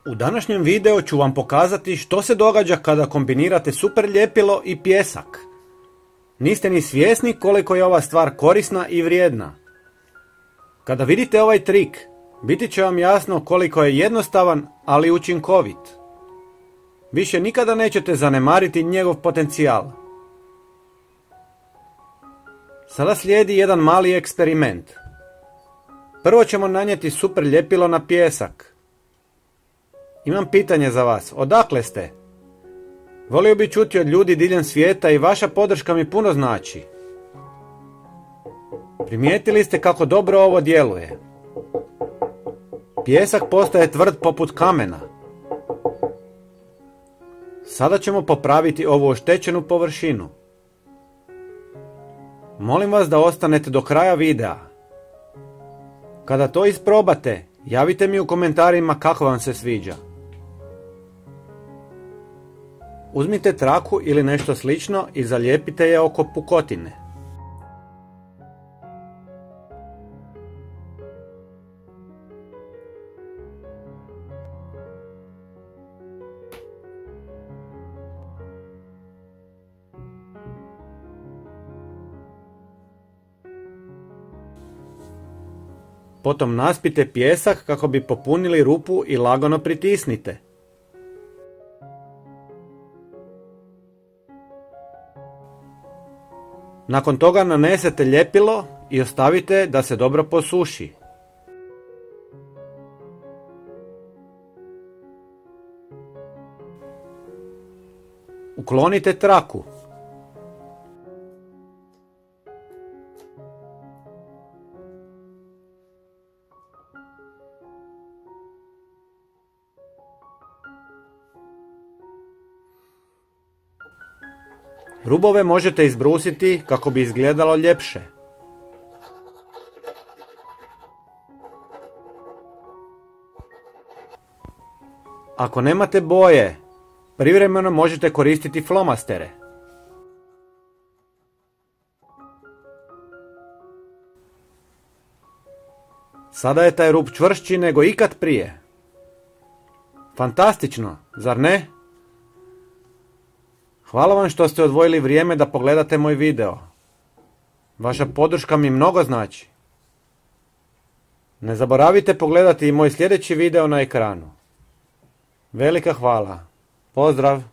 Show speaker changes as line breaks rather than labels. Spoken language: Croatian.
U današnjem videu ću vam pokazati što se događa kada kombinirate super ljepilo i pijesak. Niste ni svjesni koliko je ova stvar korisna i vrijedna. Kada vidite ovaj trik, biti će vam jasno koliko je jednostavan, ali učinkovit. Više nikada nećete zanemariti njegov potencijal. Sada slijedi jedan mali eksperiment. Prvo ćemo nanijeti super ljepilo na pijesak. Imam pitanje za vas. Odakle ste? Volio bi čuti od ljudi diljem svijeta i vaša podrška mi puno znači. Primijetili ste kako dobro ovo djeluje? Pijesak postaje tvrd poput kamena. Sada ćemo popraviti ovu oštećenu površinu. Molim vas da ostanete do kraja videa. Kada to isprobate, javite mi u komentarima kako vam se sviđa. Uzmite traku ili nešto slično i zalijepite je oko pukotine. Potom naspite pijesak kako bi popunili rupu i lagano pritisnite. Nakon toga nanesete ljepilo i ostavite da se dobro posuši. Uklonite traku. Rubove možete izbrusiti kako bi izgledalo ljepše. Ako nemate boje, privremeno možete koristiti flomastere. Sada je taj rub čvršći nego ikad prije. Fantastično, zar ne? Hvala vam što ste odvojili vrijeme da pogledate moj video. Vaša podrška mi mnogo znači. Ne zaboravite pogledati i moj sljedeći video na ekranu. Velika hvala. Pozdrav!